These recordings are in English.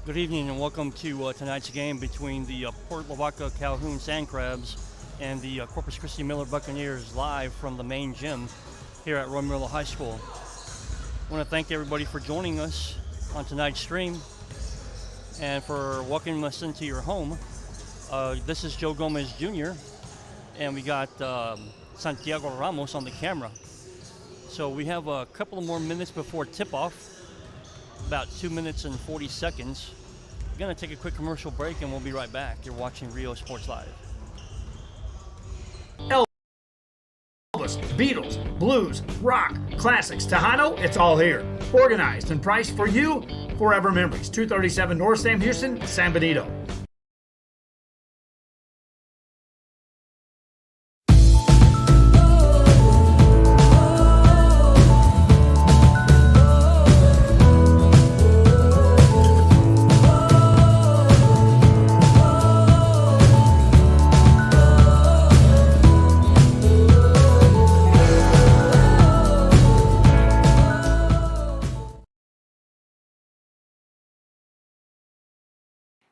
Good evening and welcome to tonight's game between the Port Lavaca Calhoun Sand Crabs and the Corpus Christi Miller Buccaneers live from the main gym here at Roy Miller High School. I want to thank everybody for joining us on tonight's stream and for welcoming us into your home. This is Joe Gomez Jr. and we got Santiago Ramos on the camera. So we have a couple of more minutes before tip-off, about 2 minutes and 40 seconds. We're going to take a quick commercial break and we'll be right back. You're watching Rio Sports Live. Elvis, Beatles, blues, rock, classics, Tejano, it's all here. Organized and priced for you. Forever Memories, 237 North Sam Houston, San Benito.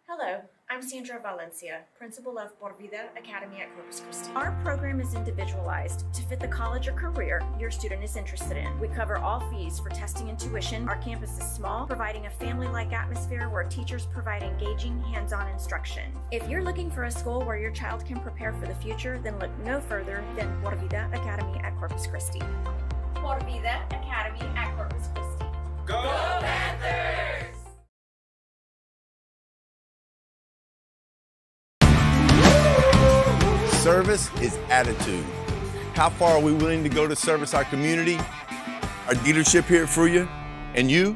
Hello, I'm Sandra Valencia, principal of Por Vida Academy at Corpus Christi. Our program is individualized to fit the college or career your student is interested in. We cover all fees for testing and tuition. Our campus is small, providing a family-like atmosphere where teachers provide engaging, hands-on instruction. If you're looking for a school where your child can prepare for the future, then look no further than Por Vida Academy at Corpus Christi. Por Vida Academy at Corpus Christi. Go Panthers! Service is attitude. How far are we willing to go to service our community, our dealership here for you, and you?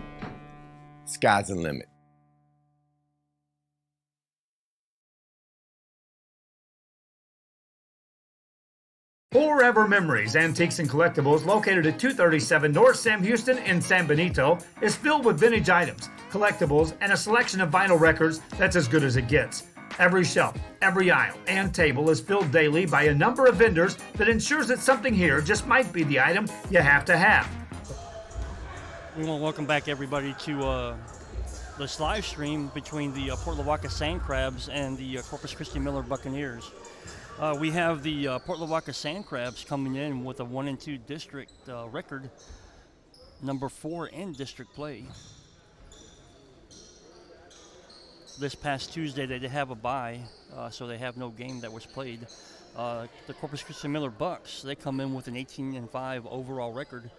Sky's the limit. Forever Memories, Antiques and Collectibles, located at 237 North Sam Houston in San Benito, is filled with vintage items, collectibles, and a selection of vinyl records that's as good as it gets. Every shelf, every aisle, and table is filled daily by a number of vendors that ensures that something here just might be the item you have to have. We want to welcome back everybody to this live stream between the Port Lavaca Sand Crabs and the Corpus Christi Miller Buccaneers. We have the Port Lavaca Sand Crabs coming in with a 1-2 district record, number 4 in district play. This past Tuesday, they did have a bye, so they have no game that was played. The Corpus Christi Miller Bucks, they come in with an 18-5 overall record.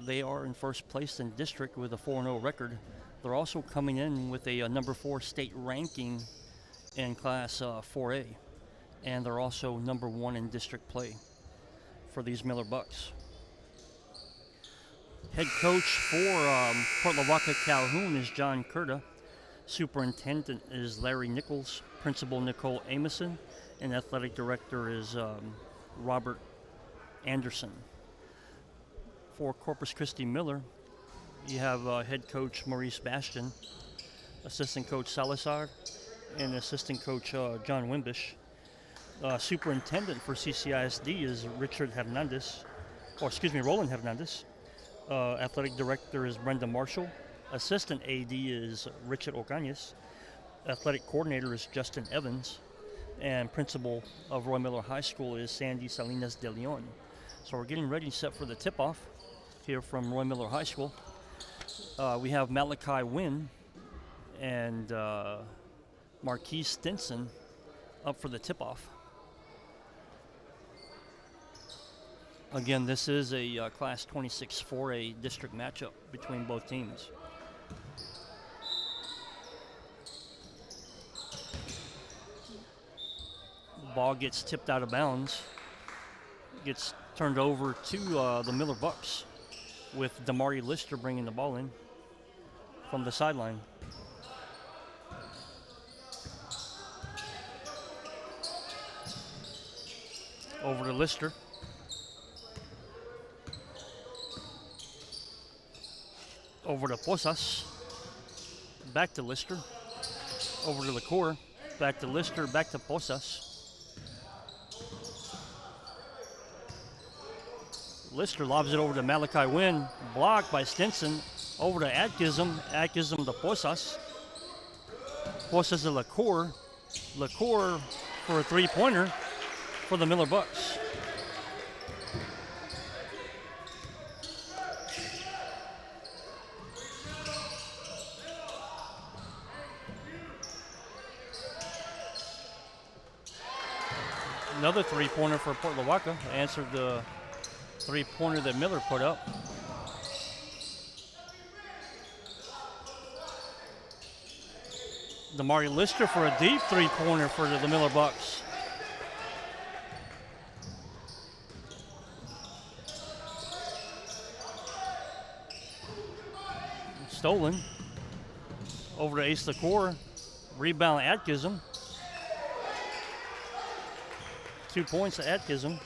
They are in first place in district with a 4-0 record. They're also coming in with a number 4 state ranking in Class 4A, and they're also number 1 in district play for these Miller Bucks. Head coach for Port Lavaca Calhoun is John Curda. Superintendent is Larry Nichols, Principal Nicole Amison, and Athletic Director is Robert Anderson. For Corpus Christi Miller, you have Head Coach Maurice Bastian, Assistant Coach Salazar, and Assistant Coach John Wimbish. Superintendent for CCISD is Roland Hernandez. Athletic Director is Brenda Marshall. Assistant AD is Richard Ocañez. Athletic Coordinator is Justin Evans. And Principal of Roy Miller High School is Sandy Salinas de Leon. So we're getting ready set for the tip-off here from Roy Miller High School. We have Malachi Wynn and Marquise Stinson up for the tip-off. Again, this is a Class 26 4A district matchup between both teams. Ball gets tipped out of bounds, gets turned over to the Miller Bucks, with Damari Lister bringing the ball in from the sideline. Over to Lister. Over to Posas. Back to Lister. Over to the core. Back to Lister. Back to Posas. Lister lobs it over to Malachi Wynn. Blocked by Stinson. Over to Atkinson. Atkinson to Posas. Esposas de LaCour. LaCour for a three-pointer for the Miller Bucks. Another three-pointer for Port Lavaca. Answered the three-pointer that Miller put up. Damari Lister for a deep three-pointer for the Miller Bucks. Stolen. Over to Ace LaCour. Rebound Atkinson. 2 points to Atkinson.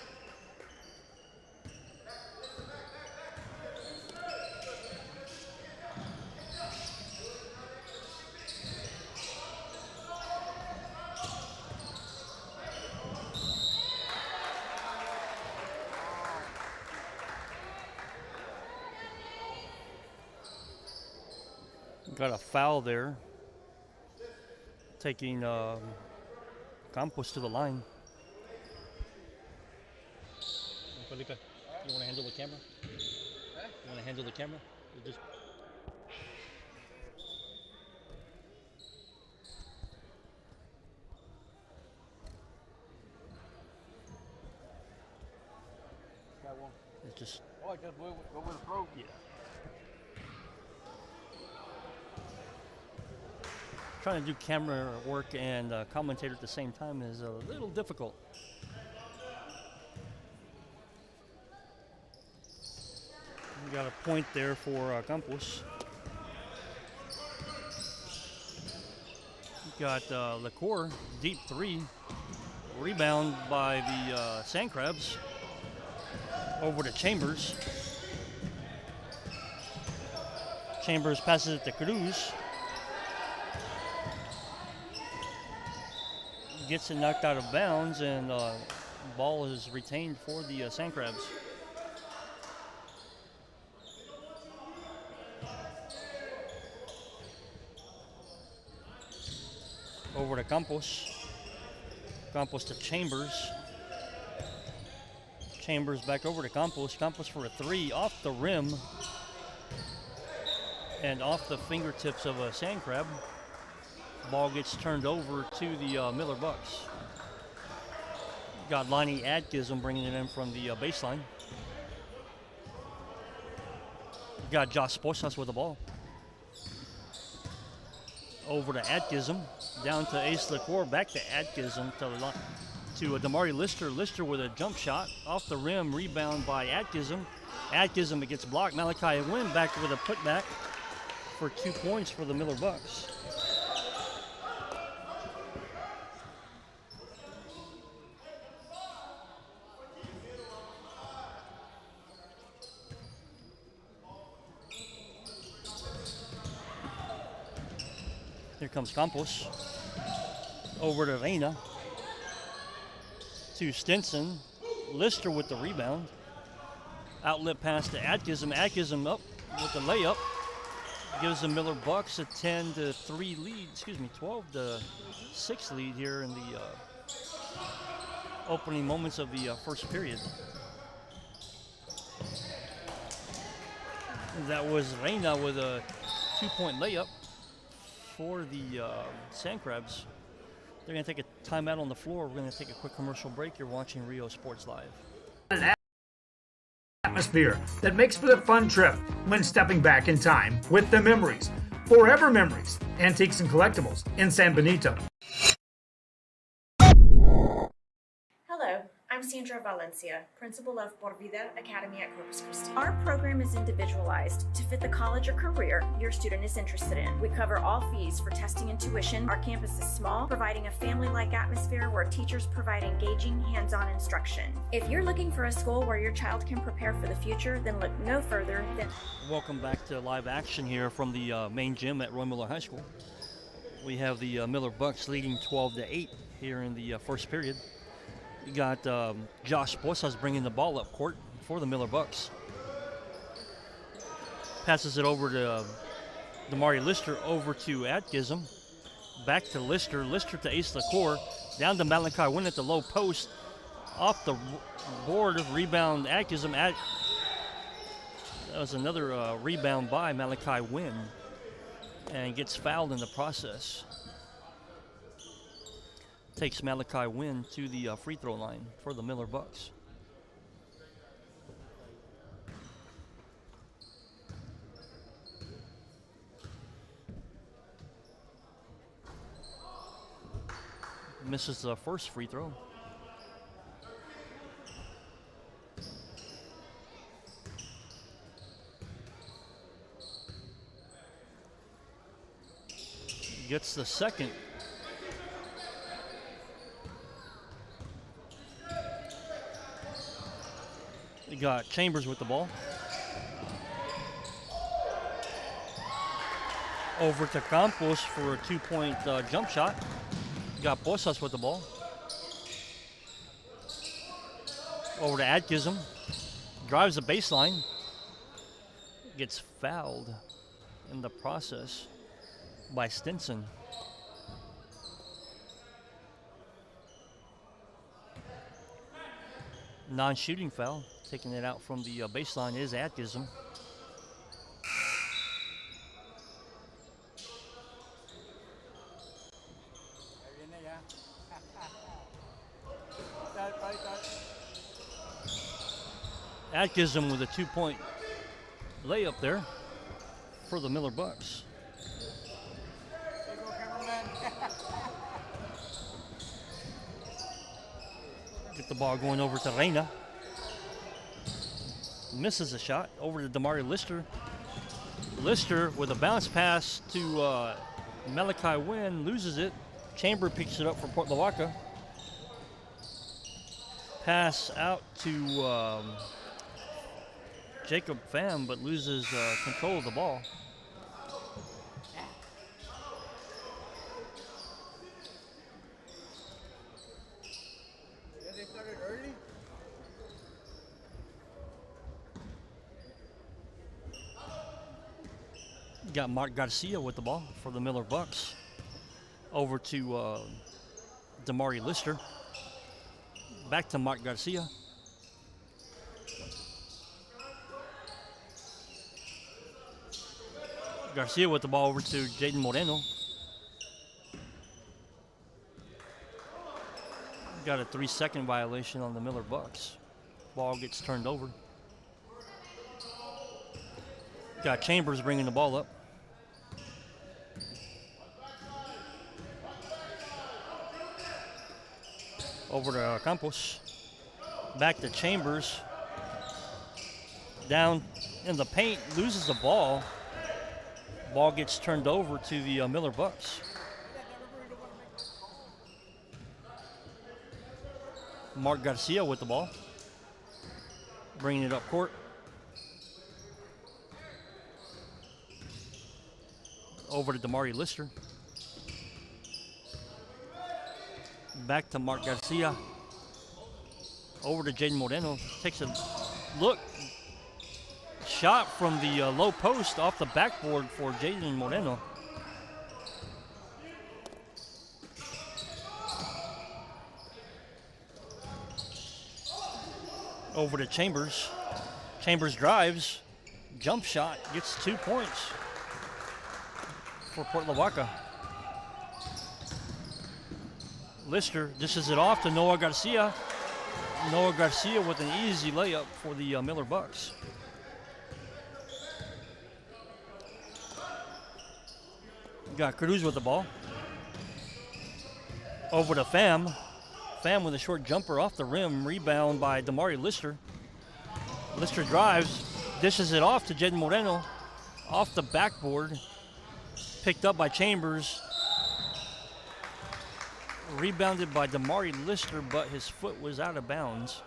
Got a foul there. Taking Campos to the line. Felipe, you want to handle the camera? You want to handle the camera? You just... It's just... Oh, I just go with the flow. Yeah. Trying to do camera work and commentator at the same time is a little difficult. We got a point there for Campos. Got LaCour, deep three. Rebound by the Sand Crabs. Over to Chambers. Chambers passes it to Cruz. Gets it knocked out of bounds, and ball is retained for the Sand Crabs. Over to Campos. Campos to Chambers. Chambers back over to Campos. Campos for a three off the rim and off the fingertips of a Sand Crab. Ball gets turned over to the Miller Bucks. Got Lonnie Atkinson bringing it in from the baseline. Got Josh Posas with the ball. Over to Atkinson. Down to Ace LaCour. Back to Atkinson to Damari Lister. Lister with a jump shot off the rim. Rebound by Atkinson. Atkinson gets blocked. Malachi Wynn back with a putback for 2 points for the Miller Bucks. Here comes Campos. Over to Reina. To Stinson. Lister with the rebound. Outlet pass to Atkinson. Atkinson up with the layup. Gives the Miller Bucks a 10-3 lead. 12-6 lead here in the opening moments of the first period. That was Reina with a 2-point layup for the Sand Crabs. They're going to take a timeout on the floor. We're going to take a quick commercial break. You're watching Rio Sports Live. An atmosphere that makes for a fun trip when stepping back in time with the memories. Forever Memories, Antiques and Collectibles in San Benito. Hello, I'm Sandra Valencia, principal of Por Vida Academy at Corpus Christi. Our program is individualized to fit the college or career your student is interested in. We cover all fees for testing and tuition. Our campus is small, providing a family-like atmosphere where teachers provide engaging, hands-on instruction. If you're looking for a school where your child can prepare for the future, then look no further than... Welcome back to live action here from the main gym at Roy Miller High School. We have the Miller Bucks leading 12-8 here in the first period. You got Josh Posas bringing the ball up court for the Miller Bucks. Passes it over to Damari Lister, over to Atkinson. Back to Lister. Lister to Ace LaCour. Down to Malachi Wynn at the low post. Off the board. Rebound Atkinson. That was another rebound by Malachi Wynn. And gets fouled in the process. Takes Malachi Wynn to the free throw line for the Miller Bucks. Misses the first free throw. Gets the second. You got Chambers with the ball. Over to Campos for a 2-point jump shot. Got Posas with the ball. Over to Atkinson. Drives the baseline. Gets fouled in the process by Stinson. Non-shooting foul. Taking it out from the baseline is Atkinson. Atkinson with a 2-point layup there for the Miller Bucks. Get the ball going over to Reina. Misses a shot over to Damari Lister. Lister with a bounce pass to Malachi Wynn, loses it. Chamber picks it up for Port Lavaca. Pass out to Jacob Pham, but loses control of the ball. Yeah, they started early. Got Mark Garcia with the ball for the Miller Bucks. Over to Damari Lister. Back to Mark Garcia. Garcia with the ball over to Jaden Moreno. Got a 3-second violation on the Miller Bucks. Ball gets turned over. Got Chambers bringing the ball up. Over to Campos. Back to Chambers. Down in the paint, loses the ball. Ball gets turned over to the Miller Bucks. Mark Garcia with the ball. Bringing it up court. Over to Damari Lister. Back to Mark Garcia. Over to Jaden Moreno. Takes a look. Shot from the low post off the backboard for Jaden Moreno. Over to Chambers. Chambers drives. Jump shot. Gets 2 points for Port Lavaca. Lister dishes it off to Noah Garcia. Noah Garcia with an easy layup for the Miller Bucks. Got Cruz with the ball. Over to Pham. Pham with a short jumper off the rim. Rebound by Damari Lister. Lister drives. Dishes it off to Jaden Moreno. Off the backboard. Picked up by Chambers. Rebounded by Damari Lister, but his foot was out of bounds.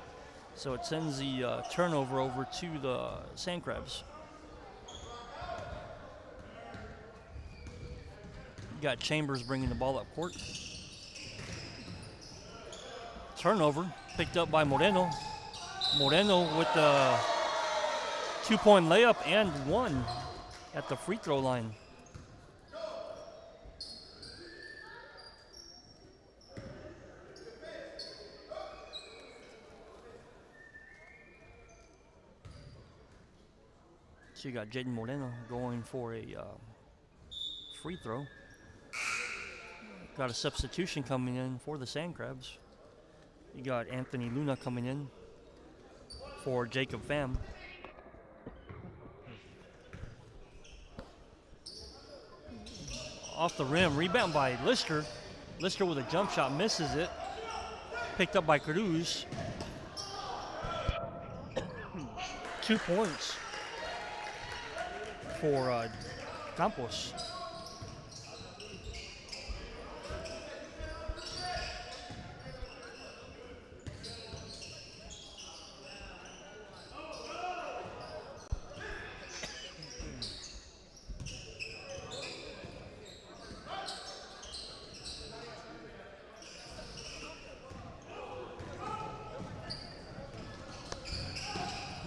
So it sends the turnover over to the Sand Crabs. Got Chambers bringing the ball up court. Turnover, picked up by Moreno. Moreno with the 2-point layup and one at the free throw line. So you got Jaden Moreno going for a free throw. Got a substitution coming in for the Sand Crabs. You got Anthony Luna coming in for Jacob Pham. Off the rim, rebound by Lister. Lister with a jump shot, misses it. Picked up by Cruz. 2 points for Campos.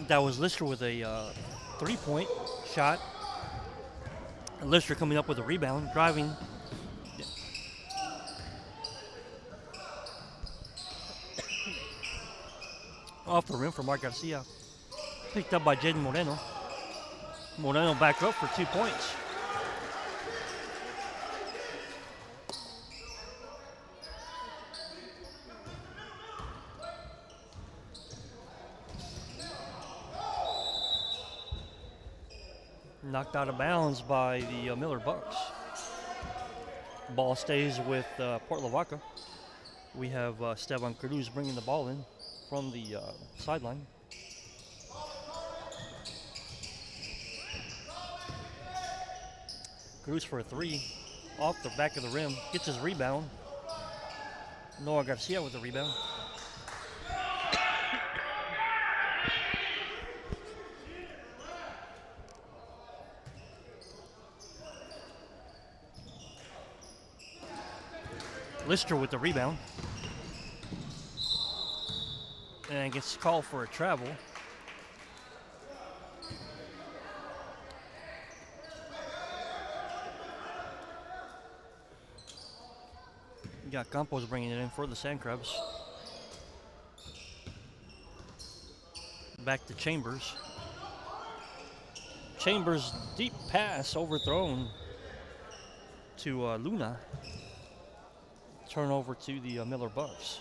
That was Lister with a 3-point shot. And Lister coming up with a rebound, driving. Off the rim for Mark Garcia. Picked up by Jaden Moreno. Moreno back up for 2 points. Knocked out of bounds by the Miller Bucks. Ball stays with Port Lavaca. We have Esteban Cruz bringing the ball in from the sideline. Cruz for a 3, off the back of the rim, gets his rebound. Noah Garcia with the rebound. Lister with the rebound. And gets called for a travel. You got Campos bringing it in for the Sand Crabs. Back to Chambers. Chambers deep pass overthrown to Luna. Turnover to the Miller Bucks.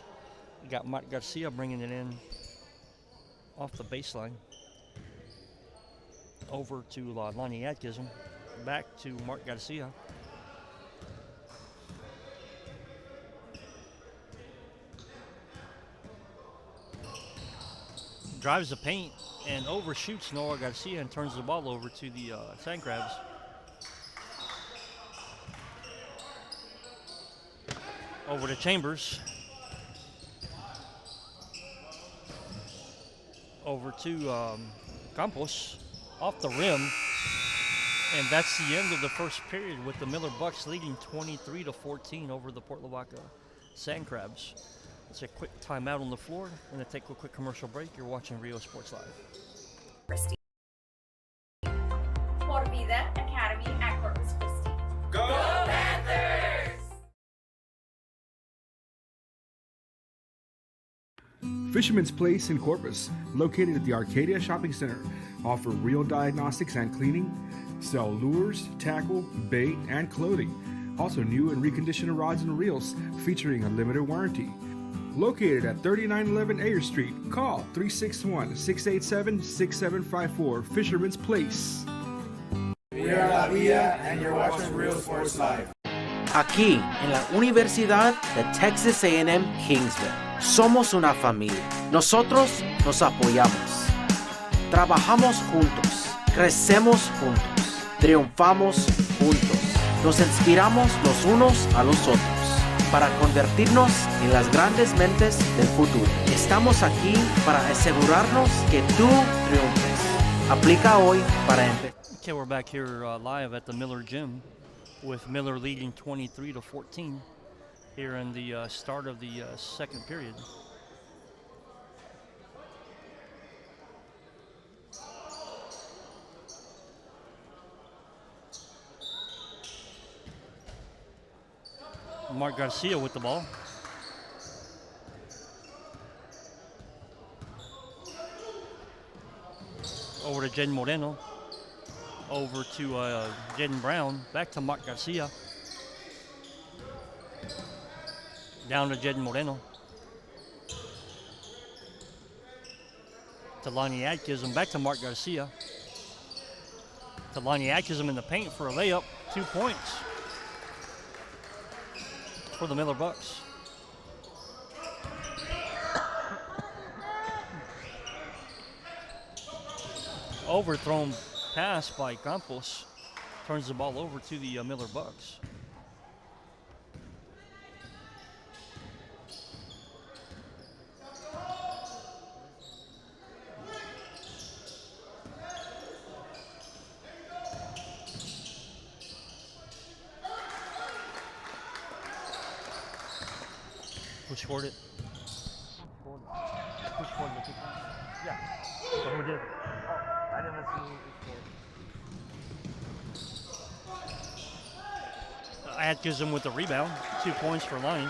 You got Mike Garcia bringing it in off the baseline. Over to Lonnie Atkinson. Back to Mark Garcia. Drives the paint and overshoots Noah Garcia and turns the ball over to the Sand Crabs. Over to Chambers. Over to Campos. Off the rim. And that's the end of the first period with the Miller Bucks leading 23-14 over the Port Lavaca Sand Crabs. It's a quick timeout on the floor. We're going to take a quick commercial break. You're watching Rio Sports Live. Christi. Por Vida Academy at Corpus Christi. Go Panthers! Fisherman's Place in Corpus, located at the Arcadia Shopping Center, offer real diagnostics and cleaning, sell lures, tackle, bait, and clothing. Also new and reconditioned rods and reels featuring a limited warranty. Located at 3911 Ayer Street, call 361-687-6754, Fisherman's Place. We are La Villa and you're watching Real Sports Live. Aquí, en la Universidad de Texas A&M Kingsville, somos una familia. Nosotros nos apoyamos. Trabajamos juntos. Crecemos juntos. Triunfamos juntos. Nos inspiramos los unos a los otros para convertirnos en las grandes mentes del futuro. Estamos aquí para asegurarnos que tú triunfes. Aplica hoy para empezar. Okay, we're back here live at the Miller Gym with Miller leading 23-14 here in the start of the second period. Mark Garcia with the ball. Over to Jen Moreno. Over to Jaden Brown. Back to Mark Garcia. Down to Jaden Moreno. To Lonnie Atkinson. Back to Mark Garcia. To Lonnie Atkinson in the paint for a layup. 2 points for the Miller Bucks. Overthrown pass by Campos turns the ball over to the Miller Bucks. Who scored it? Who scored the 2 points? Yeah. So who did? I didn't see who scored. Atkinson with the rebound. 2 points for Lonnie.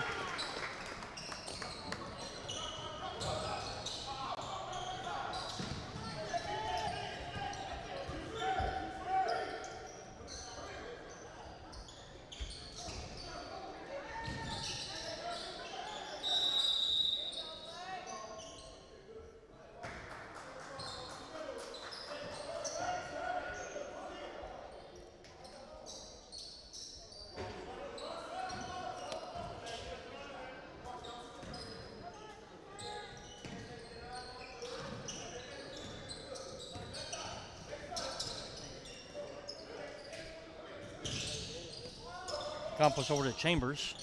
Campos over to Chambers.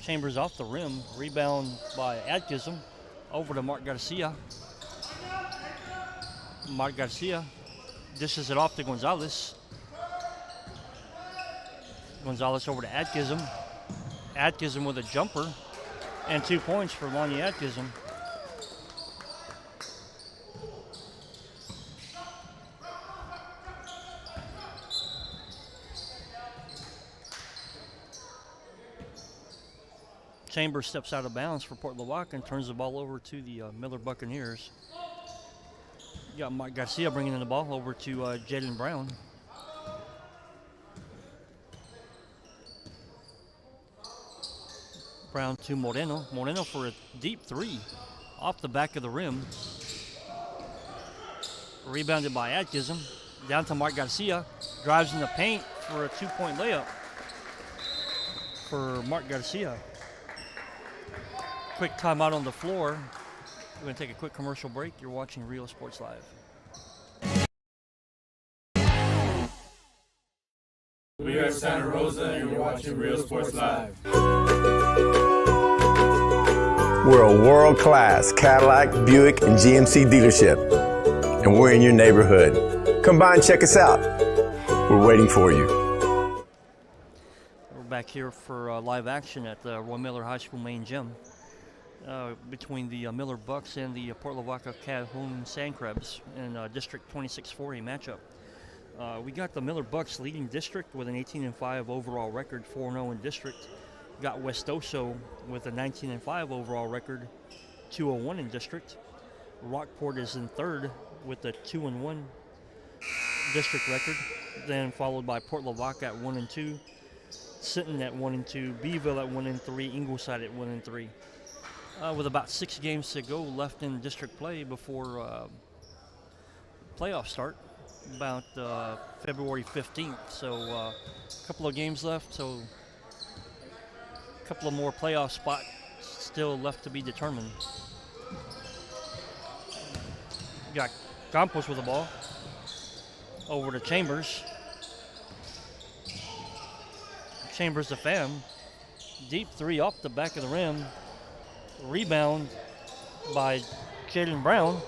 Chambers off the rim. Rebound by Atkinson. Over to Mark Garcia. Mark Garcia dishes it off to Gonzalez. Gonzalez over to Atkinson. Atkinson with a jumper. And 2 points for Lonnie Atkinson. Chambers steps out of bounds for Port Lavaca and turns the ball over to the Miller Buccaneers. You got Mike Garcia bringing in the ball over to Jaden Brown. Brown to Moreno. Moreno for a deep three off the back of the rim. Rebounded by Atkinson. Down to Mark Garcia. Drives in the paint for a 2-point layup for Mark Garcia. Quick timeout on the floor. We're going to take a quick commercial break. You're watching Real Sports Live. We are Santa Rosa and you're watching Real Sports Live. We're a world-class Cadillac, Buick, and GMC dealership, and we're in your neighborhood. Come by and check us out. We're waiting for you. We're back here for live action at the Roy Miller High School main gym. Between the Miller Bucks and the Port Lavaca Calhoun Sandcrabs in District 2640 matchup. We got the Miller Bucks leading district with an 18-5 overall record, 4-0 in district. Got West Oso with a 19-5 overall record, 2-1 in district. Rockport is in third with a 2-1 district record, then followed by Port Lavaca at 1-2, Sinton at 1-2, Beeville at 1-3, Ingleside at 1-3. With about 6 games to go left in district play before playoffs start, about February 15th. So a couple of games left, so a couple of more playoff spots still left to be determined. Got Campos with the ball. Over to Chambers. Chambers to Pham. Deep three off the back of the rim. Rebound by Jaden Brown.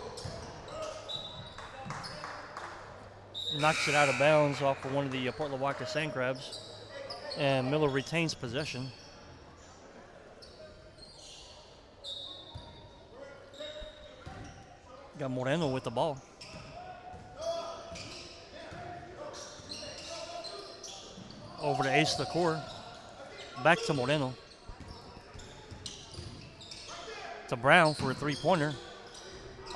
Knocks it out of bounds off of one of the Port Lavaca Sandcrabs. And Miller retains possession. Got Moreno with the ball. Over to Ace Licor. Back to Moreno. To Brown for a three-pointer.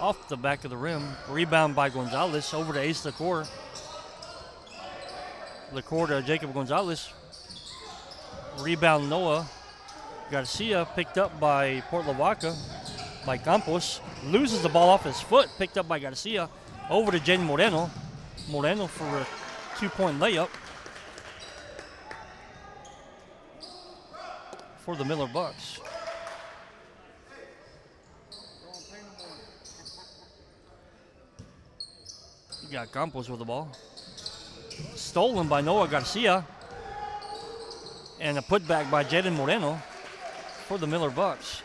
Off the back of the rim. Rebound by Gonzalez. Over to Ace Licor. The quarter, Jacob Gonzalez. Rebound, Noah Garcia, picked up by Port Lavaca, by Campos. Loses the ball off his foot, picked up by Garcia. Over to Jaden Moreno. Moreno for a 2-point layup for the Miller Bucks. You got Campos with the ball. Stolen by Noah Garcia. And a putback by Jaden Moreno for the Miller Bucks.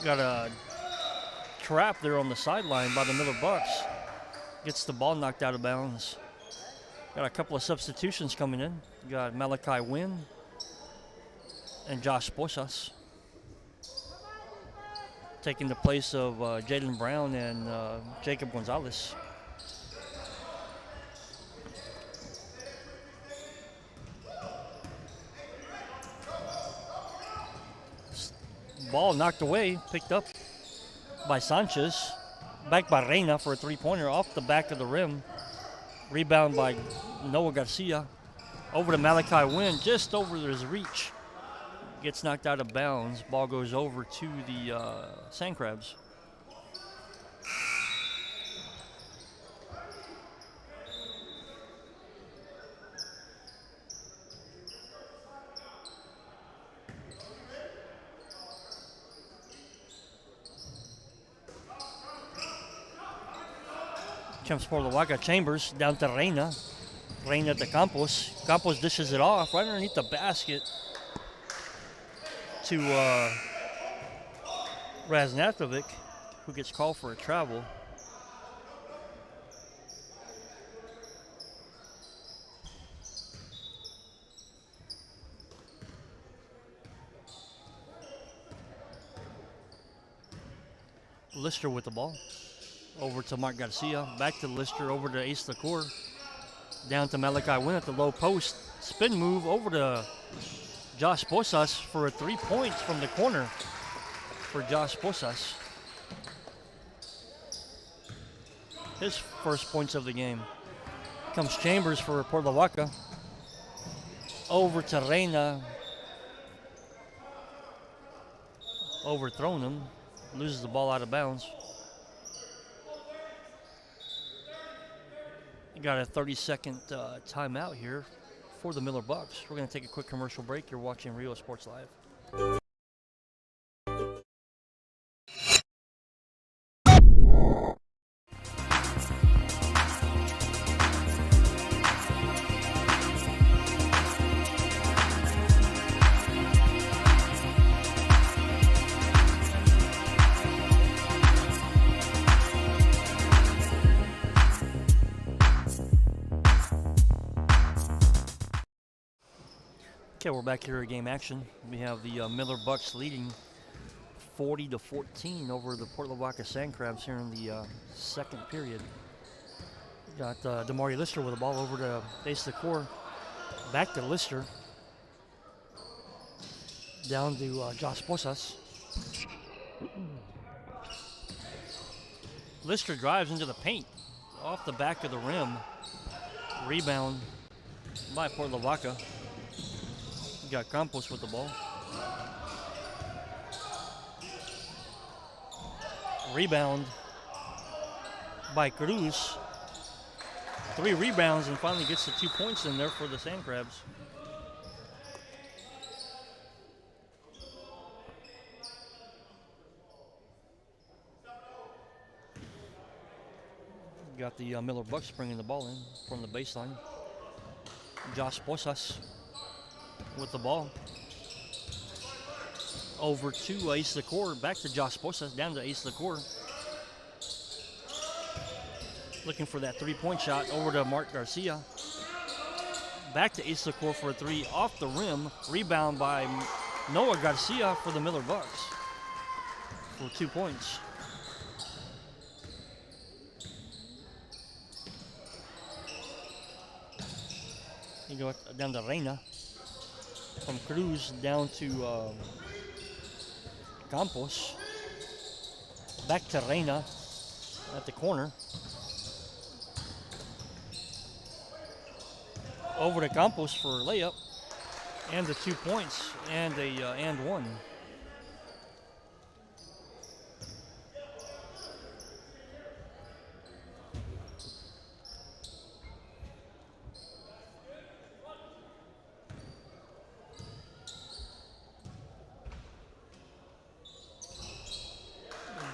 Got a trap there on the sideline by the Miller Bucks. Gets the ball knocked out of bounds. Got a couple of substitutions coming in. Got Malachi Wynn and Josh Posas taking the place of Jalen Brown and Jacob Gonzalez. Ball knocked away, picked up by Sanchez. Back by Reina for a three-pointer off the back of the rim. Rebound by Noah Garcia. Over to Malachi Wynn, just over his reach. Gets knocked out of bounds. Ball goes over to the Sand Crabs. Comes for Lavaca. Chambers down to Reina. Reina to Campos. Campos dishes it off right underneath the basket to Raznatovic, who gets called for a travel. Lister with the ball. Over to Mark Garcia. Back to Lister. Over to Ace LaCour. Down to Malachi Wynn at the low post. Spin move over to Josh Posas for a 3 points from the corner for Josh Posas. His first points of the game. Comes Chambers for Port Lavaca. Over to Reina. Overthrown him. Loses the ball out of bounds. Got a 30-second timeout here for the Miller Bucks. We're going to take a quick commercial break. You're watching Rio Sports Live. Okay, we're back here at game action. We have the Miller Bucks leading 40-14 over the Port Lavaca Sand Crabs here in the second period. Got Damari Lister with the ball over to Ace LaCour. Back to Lister. Down to Josh Posas. Lister drives into the paint. Off the back of the rim. Rebound by Port Lavaca. Got Campos with the ball. Rebound by Cruz. 3 rebounds and finally gets the 2 points in there for the Sand Crabs. Got the Miller Bucks bringing the ball in from the baseline. Josh Posas with the ball. Over to Ace LaCour. Back to Josh Posas. Down to Ace LaCour. Looking for that 3-point shot. Over to Mark Garcia. Back to Ace LaCour for a 3. Off the rim. Rebound by Noah Garcia for the Miller Bucks for 2 points. You go down to Reina. From Cruz down to Campos. Back to Reina at the corner. over to Campos for a layup and the 2 points and a and one.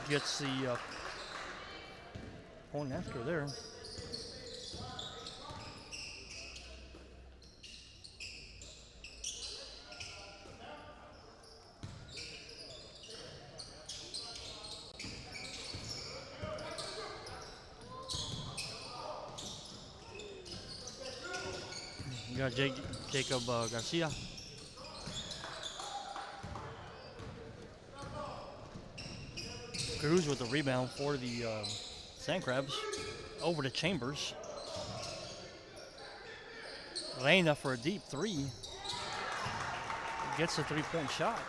Gets the point after there. You got Jacob Garcia. Cruz with the rebound for the Sand Crabs. Over to Chambers. Reina for a deep three. Gets a 3-point shot.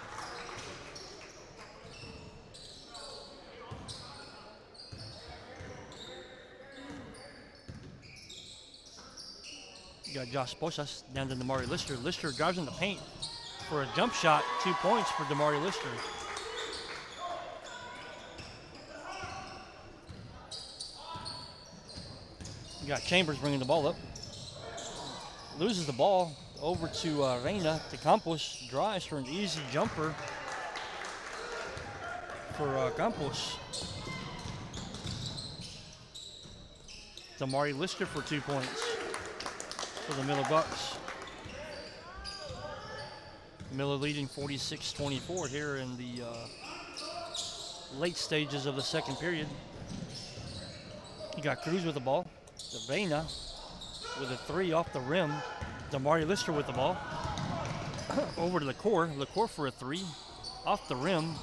You got Josh Posas down to Damari Lister. Lister drives in the paint for a jump shot. 2 points for Damari Lister. You got Chambers bringing the ball up. Loses the ball over to Reina. To Campos. Drives for an easy jumper for Campos. Damari Lister for 2 points for the Miller Bucks. Miller leading 46-24 here in the late stages of the second period. You got Cruz with the ball. Reina with a three off the rim. Damari Lister with the ball. Over to LaCour. LaCour for a three off the rim.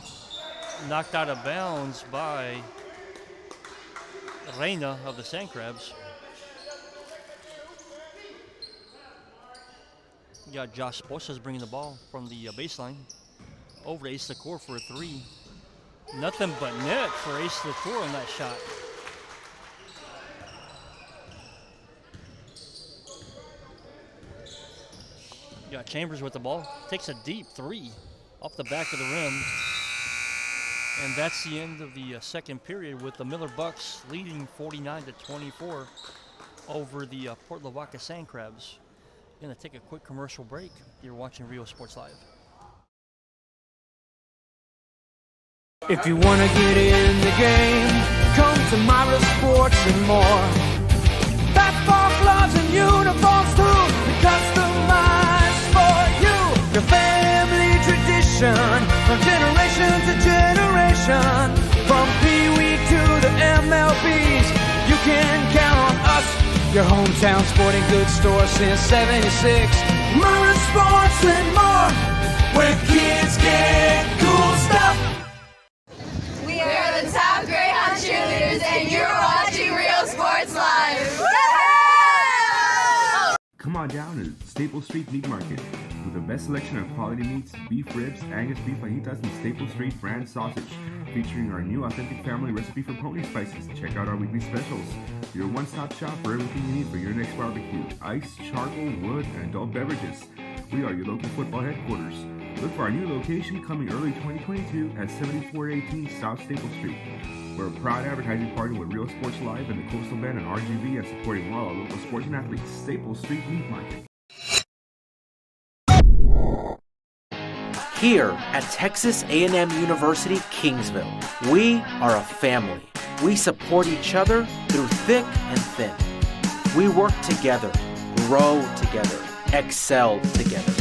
Knocked out of bounds by Reina of the Sand Crabs. You got Josh Posas bringing the ball from the baseline. Over to Ace LaCour for a three. Nothing but net for Ace LaCour on that shot. You got Chambers with the ball. Takes a deep three off the back of the rim. And that's the end of the second period with the Miller Bucks leading 49-24 over the Port Lavaca Sand Crabs. Going to take a quick commercial break. You're watching Rio Sports Live. If you want to get in the game, come to Myra Sports and more. Basketball gloves and uniforms too, customized for you. Your family tradition, from generation to generation. From Pee Wee to the MLBs, you can count on us. Your hometown sporting goods store since '76. Myra Sports and more, where kids get cool stuff. We are the top Greyhound cheerleaders, and you're watching Real Sports Live. Come on down to Staple Street Meat Market with the best selection of quality meats, beef ribs, Angus beef fajitas, and Staple Street brand sausage, featuring our new authentic family recipe for pony spices. Check out our weekly specials. Your one-stop shop for everything you need for your next barbecue: ice, charcoal, wood, and adult beverages. We are your local football headquarters. Look for our new location coming early 2022 at 7418 South Staple Street. We're a proud advertising partner with Real Sports Live and the Coastal Band and RGV, and supporting all our local sports and athletes. Staple Street Meat Market. Here at Texas A&M University, Kingsville, we are a family. We support each other through thick and thin. We work together, grow together, excel together.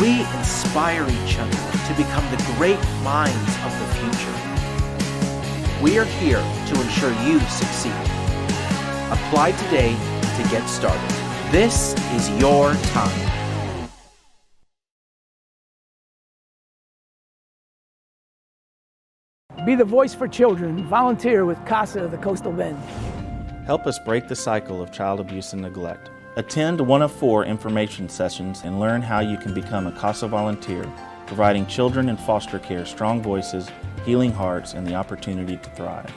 We inspire each other to become the great minds of the future. We are here to ensure you succeed. Apply today to get started. This is your time. Be the voice for children. Volunteer with CASA of the Coastal Bend. Help us break the cycle of child abuse and neglect. Attend one of 4 information sessions and learn how you can become a CASA volunteer, providing children in foster care strong voices, healing hearts, and the opportunity to thrive.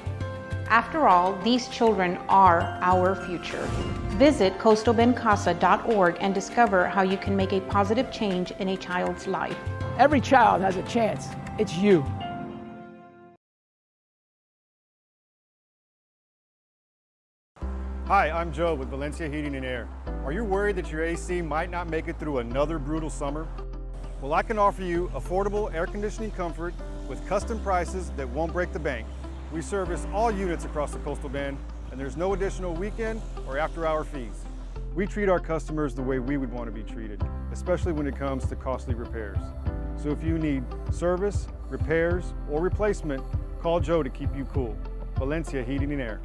After all, these children are our future. Visit coastalbendcasa.org and discover how you can make a positive change in a child's life. Every child has a chance. It's you. Hi, I'm Joe with Valencia Heating and Air. Are you worried that your AC might not make it through another brutal summer? Well, I can offer you affordable air conditioning comfort with custom prices that won't break the bank. We service all units across the Coastal Bend, and there's no additional weekend or after-hour fees. We treat our customers the way we would want to be treated, especially when it comes to costly repairs. So if you need service, repairs, or replacement, call Joe to keep you cool. Valencia Heating and Air.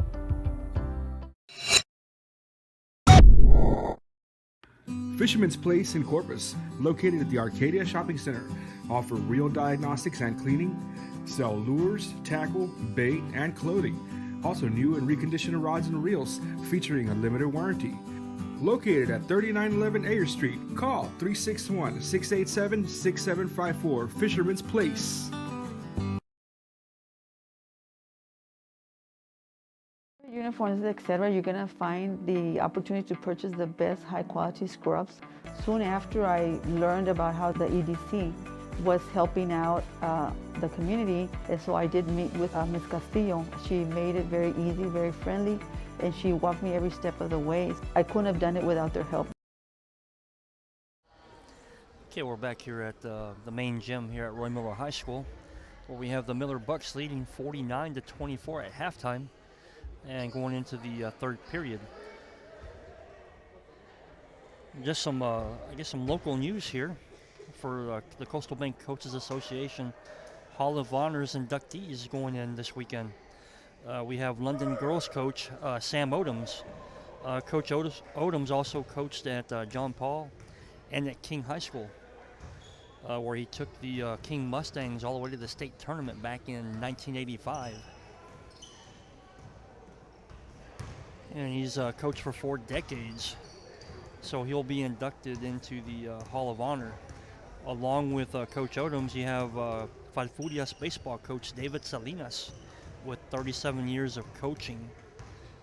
Fisherman's Place in Corpus, located at the Arcadia Shopping Center, offer reel diagnostics and cleaning, sell lures, tackle, bait, and clothing. Also new and reconditioned rods and reels featuring a limited warranty. Located at 3911 Ayer Street, call 361-687-6754, Fisherman's Place. Uniforms, etc., you're going to find the opportunity to purchase the best high quality scrubs. Soon after I learned about how the EDC was helping out the community, and so I did meet with Ms. Castillo. She made it very easy, very friendly, and she walked me every step of the way. I couldn't have done it without their help. Okay, we're back here at the main gym here at Roy Miller High School, where we have the Miller Bucks leading 49-24 at halftime and going into the third period. Just some, I guess, some local news here for the Coastal Bend Coaches Association Hall of Honors inductees going in this weekend. We have London girls coach Sam Odoms. Coach Odoms also coached at John Paul and at King High School, where he took the King Mustangs all the way to the state tournament back in 1985. And he's coached for 4 decades, so he'll be inducted into the Hall of Honor. Along with Coach Odoms, you have Falfurrias baseball coach David Salinas with 37 years of coaching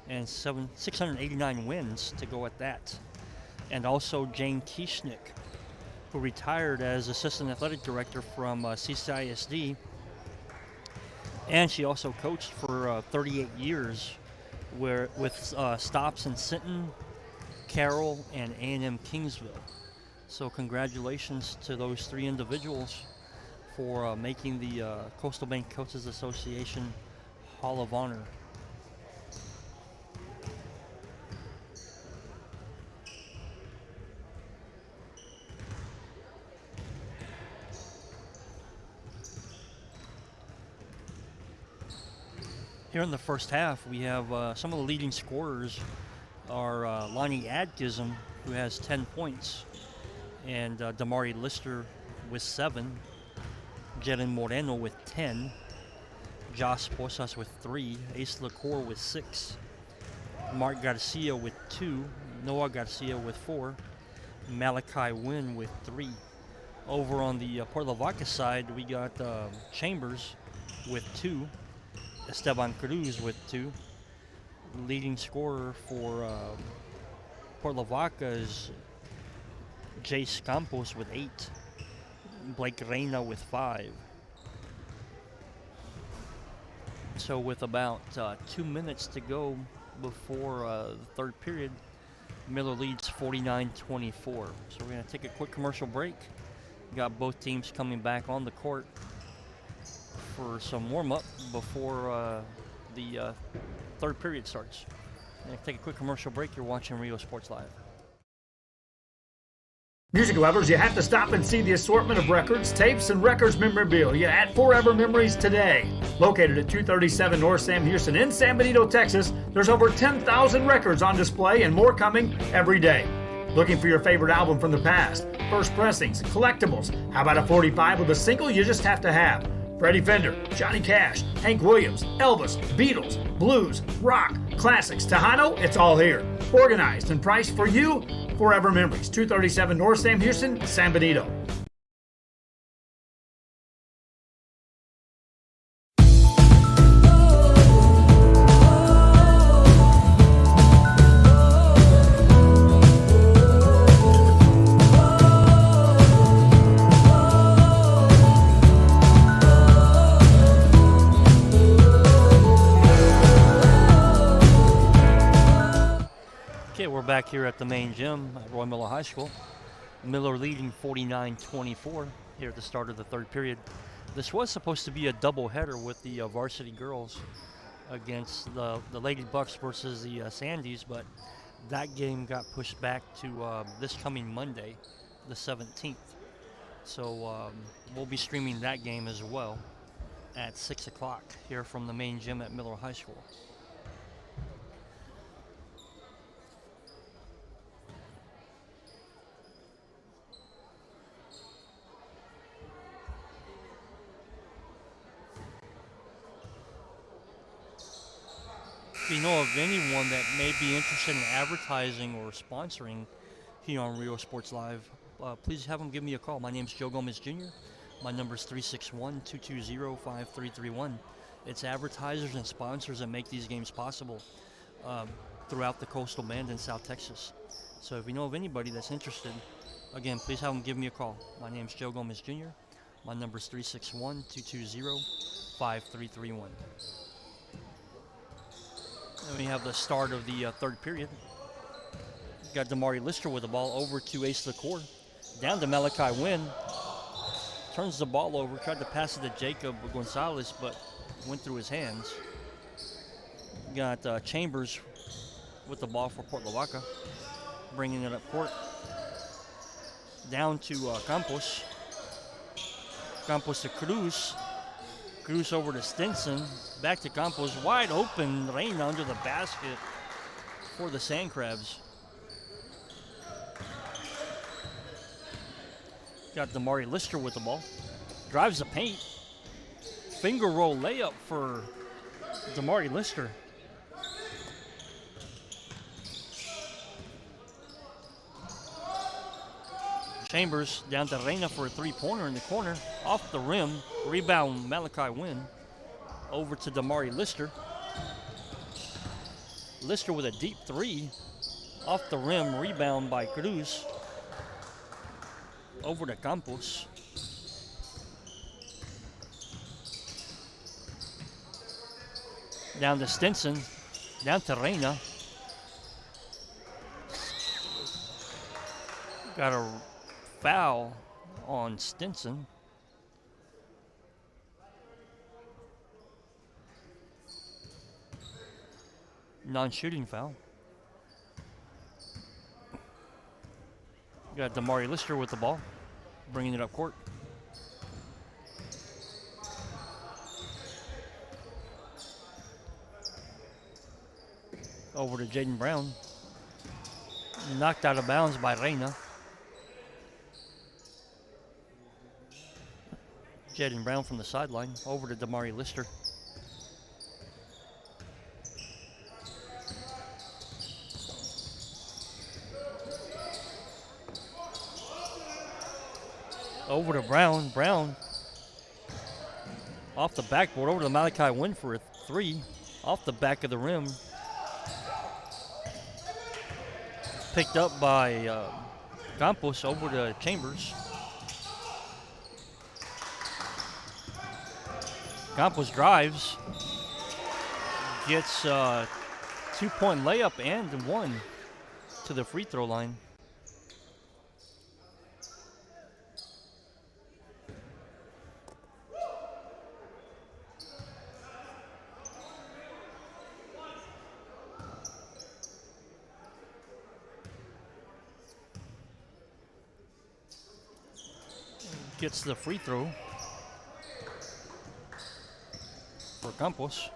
and 689 wins to go at that. And also Jane Kieschnick, who retired as assistant athletic director from CCISD, and she also coached for 38 years with stops in Sinton, Carroll, and A&M Kingsville. So congratulations to those 3 individuals for making the Coastal Bend Coaches Association Hall of Honor. Here in the first half, we have some of the leading scorers are Lonnie Adkism, who has 10 points, and Damari Lister with 7, Jalen Moreno with 10, Josh Posas with 3, Ace LaCour with 6, Mark Garcia with 2, Noah Garcia with 4, Malachi Wynn with 3. Over on the Port Lavaca side, we got Chambers with 2, Esteban Cruz with 2. Leading scorer for Port Lavaca is Jace Campos with 8. Blake Reina with 5. So with about 2 minutes to go before the third period, Miller leads 49-24. So we're going to take a quick commercial break. We got both teams coming back on the court for some warm-up before the third period starts. Take a quick commercial break. You're watching Rio Sports Live. Music lovers, you have to stop and see the assortment of records, tapes, and records memorabilia at Forever Memories today. Located at 237 North Sam Houston in San Benito, Texas, there's over 10,000 records on display and more coming every day. Looking for your favorite album from the past, first pressings, collectibles. How about a 45 with a single you just have to have? Freddie Fender, Johnny Cash, Hank Williams, Elvis, Beatles, blues, rock, classics, Tejano, it's all here. Organized and priced for you. Forever Memories, 237 North Sam Houston, San Benito. at the main gym at Roy Miller High School. Miller leading 49-24 here at the start of the third period. This was supposed to be a doubleheader with the varsity girls against the Lady Bucks versus the Sandies, but that game got pushed back to this coming Monday, the 17th. So we'll be streaming that game as well at 6 o'clock here from the main gym at Miller High School. If you know of anyone that may be interested in advertising or sponsoring here on Rio Sports Live, please have them give me a call. My name's Joe Gomez Jr. My number is 361-220-5331. It's advertisers and sponsors that make these games possible throughout the coastal band in South Texas. So if you know of anybody that's interested, again, please have them give me a call. My name's Joe Gomez Jr. My number is 361-220-5331. And we have the start of the third period. Got Damari Lister with the ball over to Ace LaCour. Down to Malachi Wynn. Turns the ball over, tried to pass it to Jacob Gonzalez, but went through his hands. Got Chambers with the ball for Port Lavaca, bringing it up court. Down to Campos. Campos to Cruz. Cruz over to Stinson. Back to Campos. Wide open. Reina under the basket for the Sand Crabs. Got Damari Lister with the ball. Drives the paint. Finger roll layup for Damari Lister. Chambers down to Reina for a three-pointer in the corner. Off the rim. Rebound Malachi Wynn. Over to Damari Lister. Lister with a deep three. Off the rim. Rebound by Cruz. Over to Campos. Down to Stinson. Down to Reina. Got a foul on Stinson. Non-shooting foul. Got Damari Lister with the ball, bringing it up court. Over to Jaden Brown. Knocked out of bounds by Reina. Jaden Brown from the sideline. Over to Damari Lister. Over to Brown. Brown off the backboard. Over to Malachi Wynn for a three. Off the back of the rim. Picked up by Campos. Over to Chambers. Campos drives. Gets a two-point layup and one to the free throw line. Gets the free throw for Campos.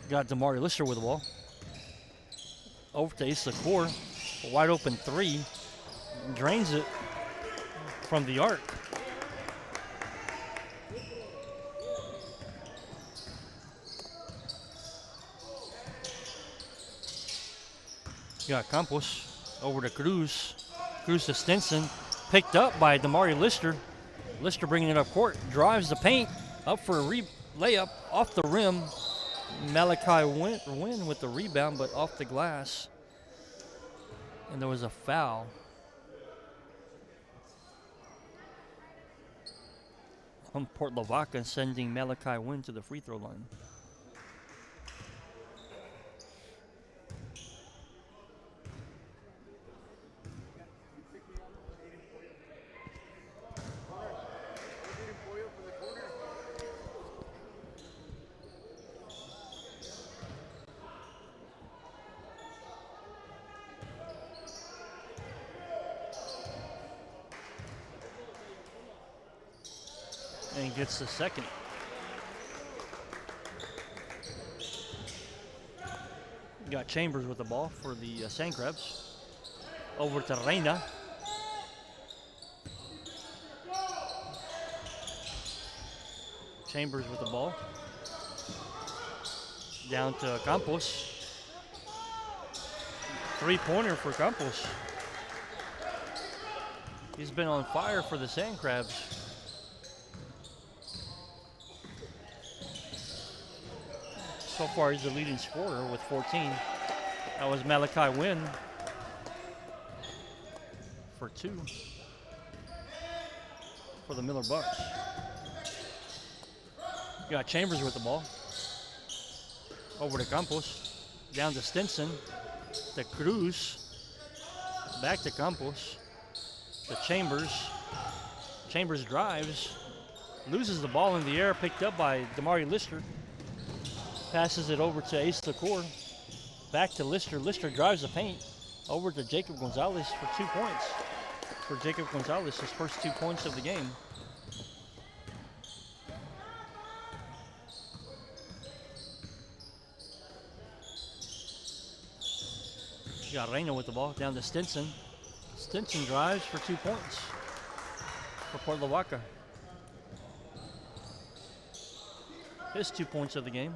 Got Damari Lister with the ball. Over to Ace LaCour. A wide open three. Drains it from the arc. Got Campos over to Cruz. Cruz to Stinson. Picked up by Damari Lister. Lister bringing it up court. Drives the paint. Up for a layup. Off the rim. Malachi Wynn with the rebound, but off the glass. And there was a foul. On Port Lavaca, sending Malachi Wynn to the free throw line. and gets the second. Got Chambers with the ball for the Sand Crabs. Over to Reina. Chambers with the ball. Down to Campos. Three-pointer for Campos. He's been on fire for the Sand Crabs. So far, he's the leading scorer with 14. That was Malachi Wynn for 2 for the Miller Bucks. Got Chambers with the ball. Over to Campos. Down to Stinson. To Cruz. Back to Campos. To Chambers. Chambers drives. Loses the ball in the air. Picked up by Damari Lister. Passes it over to Ace LaCour. Back to Lister. Lister drives the paint. Over to Jacob Gonzalez for 2 points. For Jacob Gonzalez, his first 2 points of the game. Got Reina with the ball, down to Stinson. Stinson drives for 2 points for Port Lavaca. His 2 points of the game.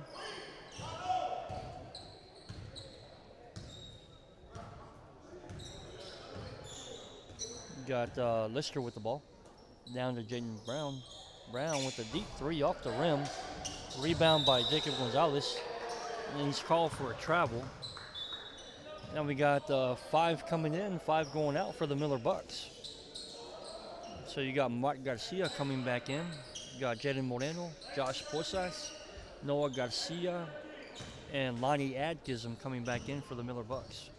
Got Lister with the ball, down to Jaden Brown. Brown with a deep three off the rim. Rebound by Jacob Gonzalez. And he's called for a travel. Now we got 5 coming in, 5 going out for the Miller Bucks. So you got Mark Garcia coming back in. You got Jaden Moreno, Josh Posas, Noah Garcia, and Lonnie Adkism coming back in for the Miller Bucks.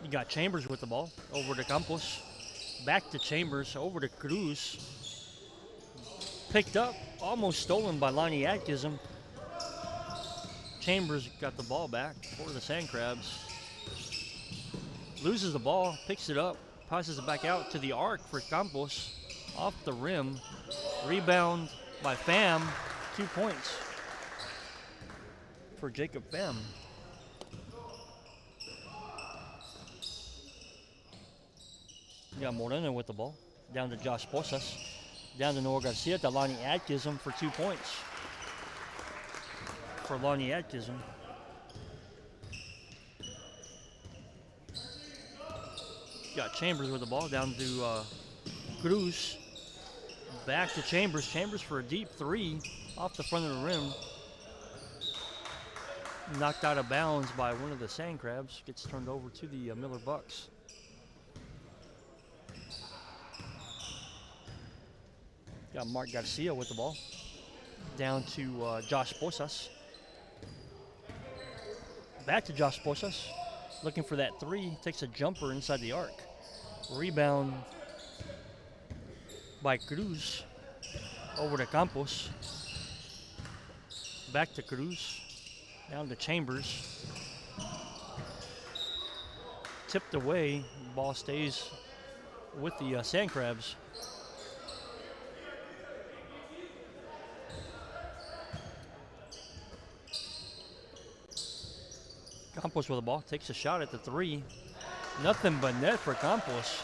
You got Chambers with the ball, over to Campos. Back to Chambers, over to Cruz. Picked up, almost stolen by Lonnie Adkism. Chambers got the ball back for the Sand Crabs. Loses the ball, picks it up, passes it back out to the arc for Campos. Off the rim. Rebound by Pham. 2 points for Jacob Pham. You got Moreno with the ball. Down to Josh Posas. Down to Noah Garcia to Lonnie Adkism for 2 points. For Lonnie Adkism. Got Chambers with the ball. Down to Cruz. Back to Chambers. Chambers for a deep three off the front of the rim. Knocked out of bounds by one of the Sand Crabs. Gets turned over to the Miller Bucks. Got Mark Garcia with the ball. Down to Josh Posas. Back to Josh Posas. Looking for that three. Takes a jumper inside the arc. Rebound by Cruz. Over to Campos. Back to Cruz. Down to Chambers. Tipped away. Ball stays with the Sand Crabs. Campos with the ball, takes a shot at the three. Nothing but net for Campos.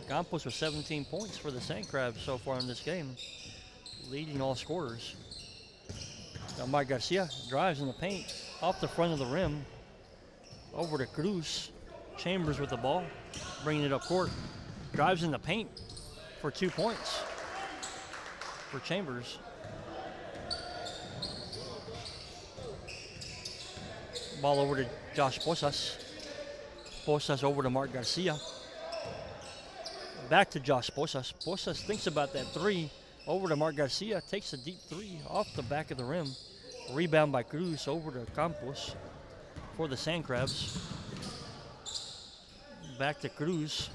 Campos with 17 points for the Sand Crabs so far in this game, leading all scorers. Now Mike Garcia drives in the paint, off the front of the rim, over to Cruz. Chambers with the ball, bringing it up court. Drives in the paint for 2 points. For Chambers. Ball over to Josh Posas. Posas over to Mark Garcia. Back to Josh Posas. Posas thinks about that three. Over to Mark Garcia. Takes a deep three off the back of the rim. Rebound by Cruz over to Campos for the Sand Crabs. Back to Cruz.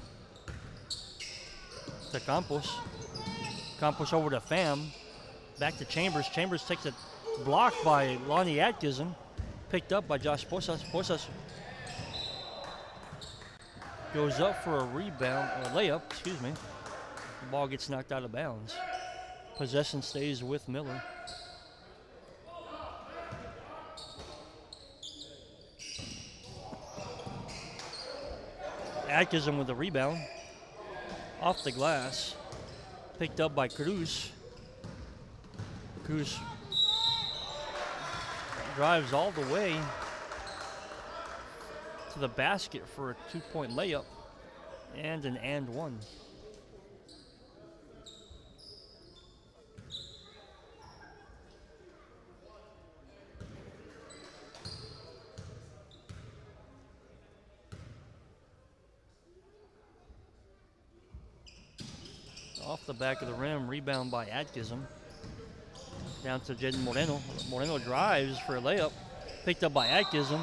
to Campos. Campos over to Pham. Back to Chambers. Chambers takes a block by Lonnie Atkinson. Picked up by Josh Posas. Posas goes up for a rebound, or layup, excuse me. The ball gets knocked out of bounds. Possession stays with Miller. Atkinson with the rebound. Off the glass. Picked up by Cruz. Cruz drives all the way to the basket for a 2-point layup and an and one. Off the back of the rim, rebound by Atkinson. Down to Jaden Moreno. Moreno drives for a layup. Picked up by Atkinson.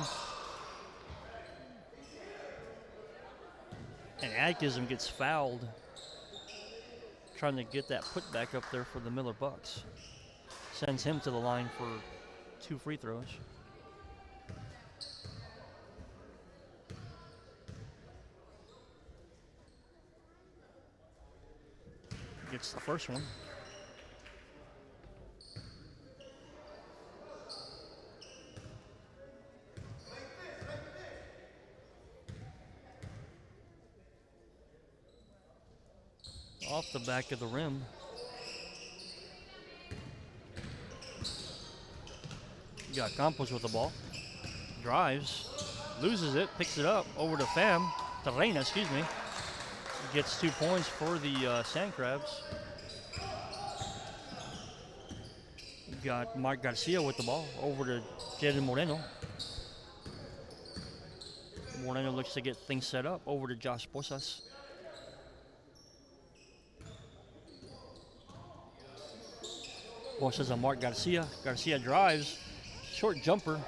And Atkinson gets fouled. Trying to get that putback up there for the Miller Bucks. Sends him to the line for 2 free throws. Gets the first one. Off the back of the rim. You got Campos with the ball. Drives. Loses it. Picks it up. Over to Pham. To Reina, excuse me. Gets 2 points for the Sand Crabs. You got Mark Garcia with the ball. Over to Jaden Moreno. Moreno looks to get things set up. Over to Josh Posas. Posas on Mark Garcia. Garcia drives. Short jumper.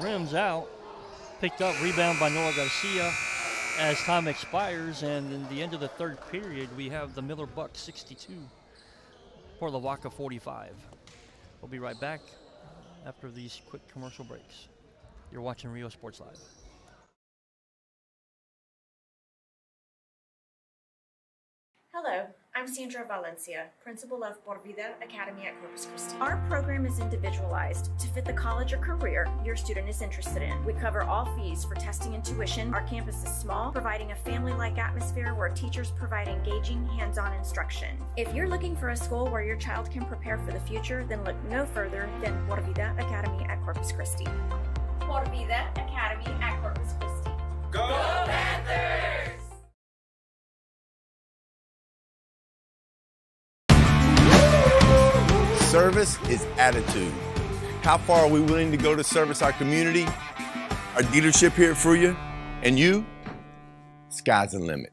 Rims out. Picked up. Rebound by Noah Garcia. As time expires, and in the end of the third period, we have the Miller Bucks 62, Port Lavaca 45. We'll be right back after these quick commercial breaks. You're watching Rio Sports Live. Hello, I'm Sandra Valencia, principal of Por Vida Academy at Corpus Christi. Our program is individualized to fit the college or career your student is interested in. We cover all fees for testing and tuition. Our campus is small, providing a family-like atmosphere where teachers provide engaging, hands-on instruction. If you're looking for a school where your child can prepare for the future, then look no further than Por Vida Academy at Corpus Christi. Por Vida Academy at Corpus Christi. Go Panthers! Service is attitude. How far are we willing to go to service our community, our dealership here at Fruya, and you? Sky's the limit.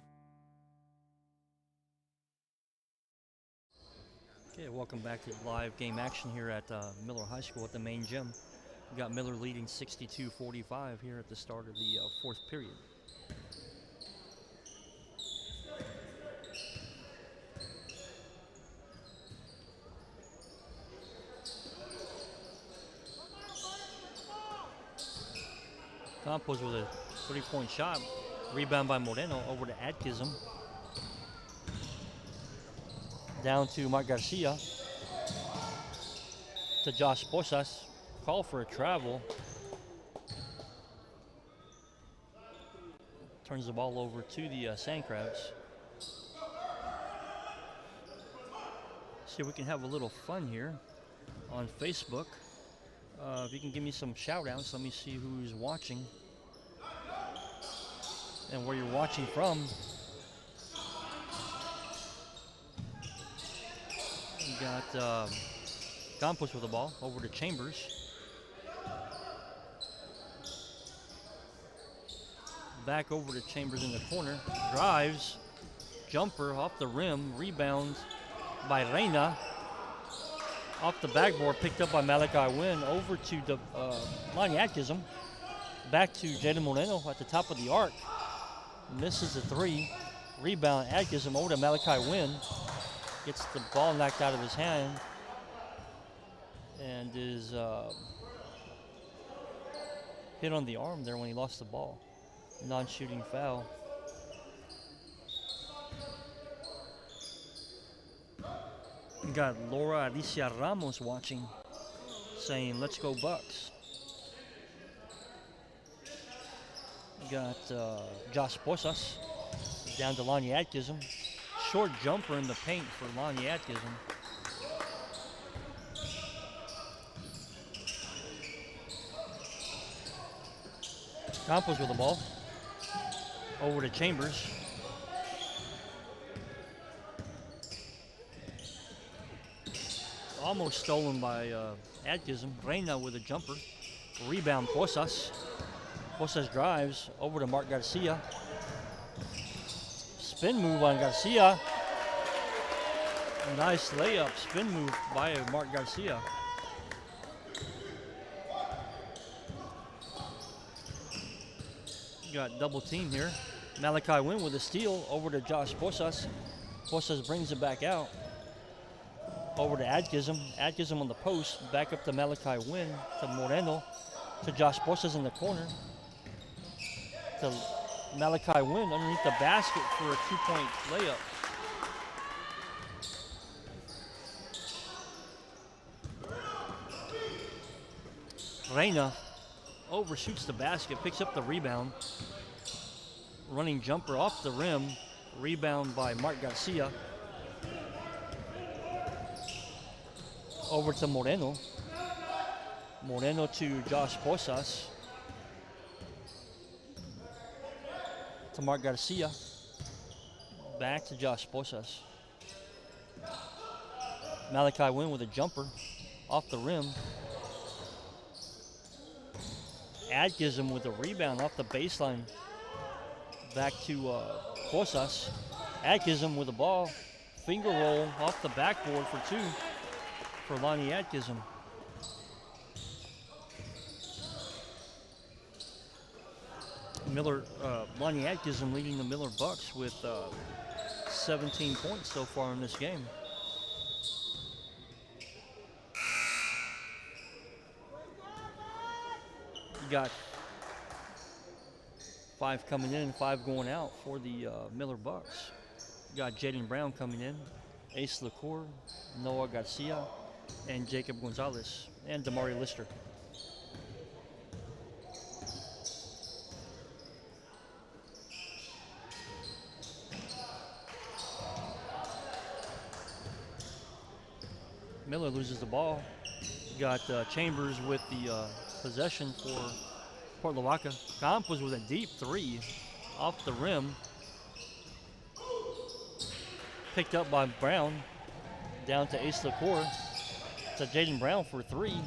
Okay, welcome back to live game action here at Miller High School at the main gym. We got Miller leading 62-45 here at the start of the fourth period. Campos with a 3-point shot. Rebound by Moreno over to Atkinson. Down to Mark Garcia. To Josh Posas. Call for a travel. Turns the ball over to the Sand Crabs. See if we can have a little fun here on Facebook. If you can give me some shout outs, let me see who's watching and where you're watching from. You got Campos with the ball over to Chambers. Back over to Chambers in the corner. Drives, jumper off the rim, rebound by Reina. Off the backboard, picked up by Malachi Wynn, over to the Lonnie Atkinson. Back to Jaden Moreno at the top of the arc. Misses the three. Rebound, Atkinson over to Malachi Wynn. Gets the ball knocked out of his hand and is hit on the arm there when he lost the ball. Non-shooting foul. We got Laura Alicia Ramos watching, saying, "Let's go Bucks." We got Josh Posas down to Lonnie Atkinson. Short jumper in the paint for Lonnie Atkinson. Campos with the ball. Over to Chambers. Almost stolen by Atkinson. Reina with a jumper. Rebound, Posas. Posas drives over to Mark Garcia. Spin move on Garcia. Nice layup, spin move by Mark Garcia. Got double team here. Malachi Wynn with a steal over to Josh Posas. Posas brings it back out. Over to Atkinson. Atkinson on the post. Back up to Malachi Wynn. To Moreno. To Josh Posas in the corner. To Malachi Wynn underneath the basket for a 2-point layup. Reina overshoots the basket, picks up the rebound. Running jumper off the rim. Rebound by Mark Garcia. Over to Moreno. Moreno to Josh Posas. To Mark Garcia. Back to Josh Posas. Malachi Wynn with a jumper off the rim. Atkinson with a rebound off the baseline. Back to Posas. Atkinson with the ball. Finger roll off the backboard for two for Lonnie Atkinson. Lonnie Atkinson leading the Miller Bucks with 17 points so far in this game. You got 5 coming in and 5 going out for the Miller Bucks. You got Jaden Brown coming in, Ace LaCour, Noah Garcia, and Jacob Gonzalez, and Damari Lister. Miller loses the ball. You got Chambers with the possession for Port Lavaca. Campos with a deep three off the rim. Picked up by Brown. Down to Ace LaCour. To Jaden Brown for three.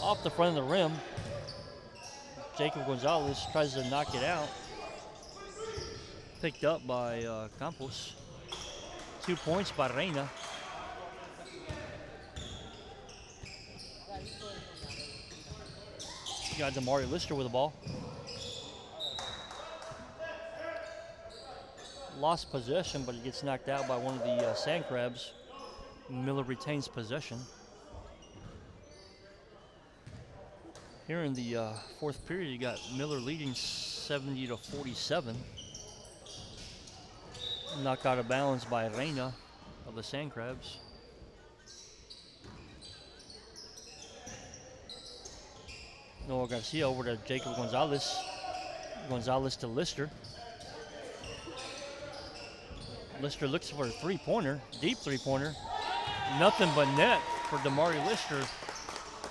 Off the front of the rim. Jacob Gonzalez tries to knock it out. Picked up by Campos. 2 points by Reina. Got Damari Lister with the ball. Lost possession, but he gets knocked out by one of the Sand Crabs. Miller retains possession. Here in the fourth period, you got Miller leading 70-47. Knocked out of bounds by Reina of the Sand Crabs. Noah Garcia over to Jacob Gonzalez. Gonzalez to Lister. Lister looks for a three-pointer, deep three-pointer. Nothing but net for Damari Lister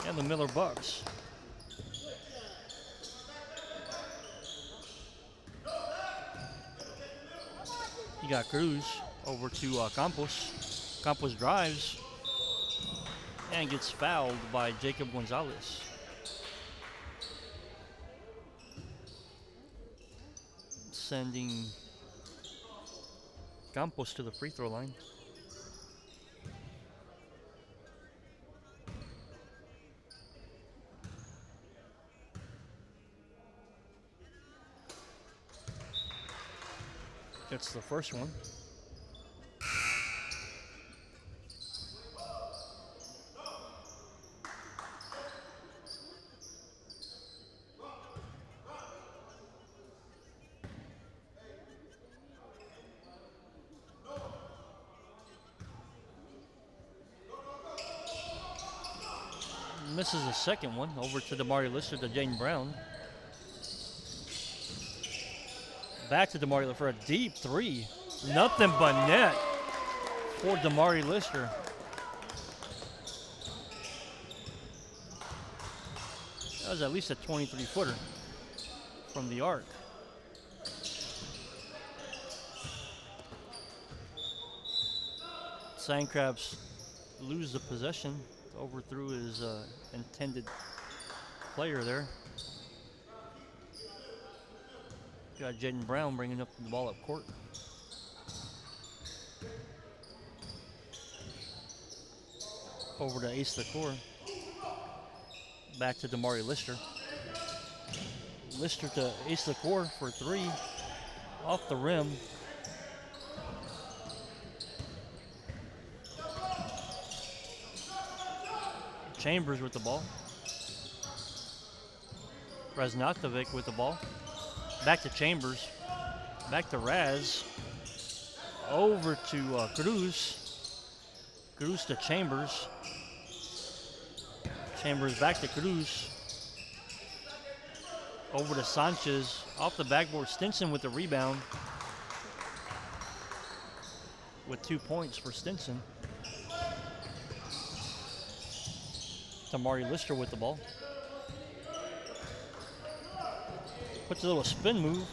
and the Miller Bucks. You got Cruz over to Campos. Campos drives and gets fouled by Jacob Gonzalez. Sending Campos to the free throw line. Gets the first one. Misses the second one. Over to Damari Lister to Jaden Brown. Back to Damari for a deep three. Nothing but net for Damari Lister. That was at least a 23-footer from the arc. Sandcrabs lose the possession. Overthrew his intended player there. Got Jaden Brown bringing up the ball up court. Over to Ace LaCour. Back to Damari Lister. Lister to Ace LaCour for three. Off the rim. Chambers with the ball. Raznatovic with the ball. Back to Chambers. Back to Raz. Over to Cruz. Cruz to Chambers. Chambers back to Cruz. Over to Sanchez. Off the backboard. Stinson with the rebound. With 2 points for Stinson. Damari Lister with the ball. Puts a little spin move.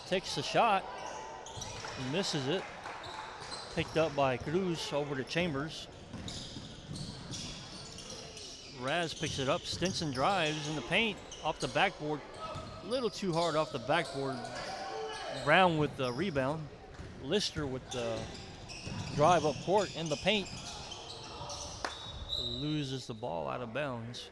Takes the shot. Misses it. Picked up by Cruz over to Chambers. Raz picks it up. Stinson drives in the paint. Off the backboard. A little too hard off the backboard. Brown with the rebound. Lister with the drive up court in the paint. Loses the ball out of bounds.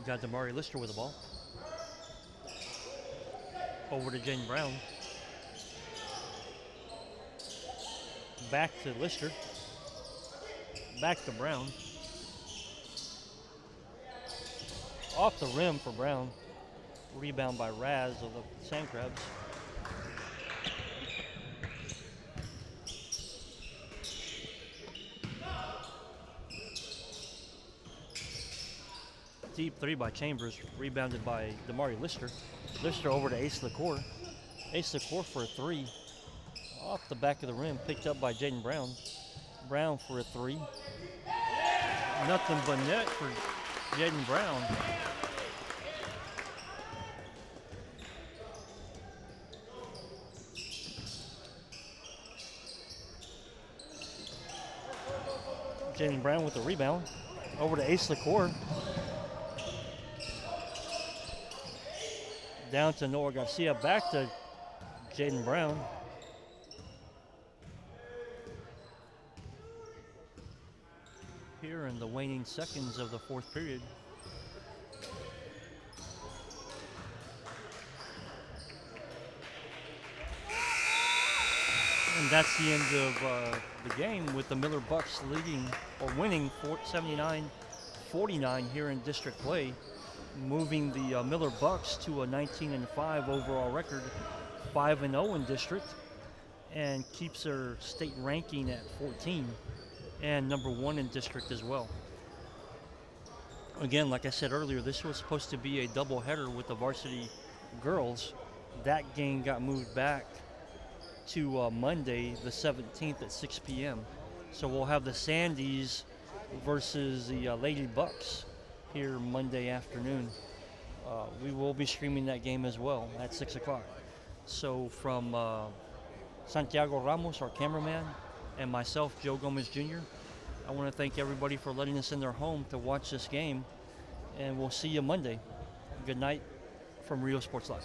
Got Damari Lister with the ball. Over to Jaden Brown. Back to Lister. Back to Brown. Off the rim for Brown. Rebound by Raz of the Sandcrabs. Deep three by Chambers, rebounded by Damari Lister. Lister over to Ace LaCour. Ace LaCour for a three. Off the back of the rim, picked up by Jaden Brown. Brown for a three. Nothing but net for Jaden Brown. Jaden Brown with the rebound. Over to Ace LaCour. Down to Noah Garcia, back to Jaden Brown. Here in the waning seconds of the fourth period. And that's the end of the game, with the Miller Bucks leading or winning 79-49 here in district play, moving the Miller Bucks to a 19-5 overall record, 5-0 in district, and keeps their state ranking at 14 and number 1 in district as well. Again, like I said earlier, this was supposed to be a doubleheader with the varsity girls. That game got moved back to Monday the 17th at 6 p.m. So we'll have the Sandies versus the Lady Bucks here Monday afternoon. we will be streaming that game as well at 6 o'clock. So from Santiago Ramos, our cameraman, and myself, Joe Gomez Jr., I want to thank everybody for letting us in their home to watch this game, and we'll see you Monday. Good night from Rio Sports Live.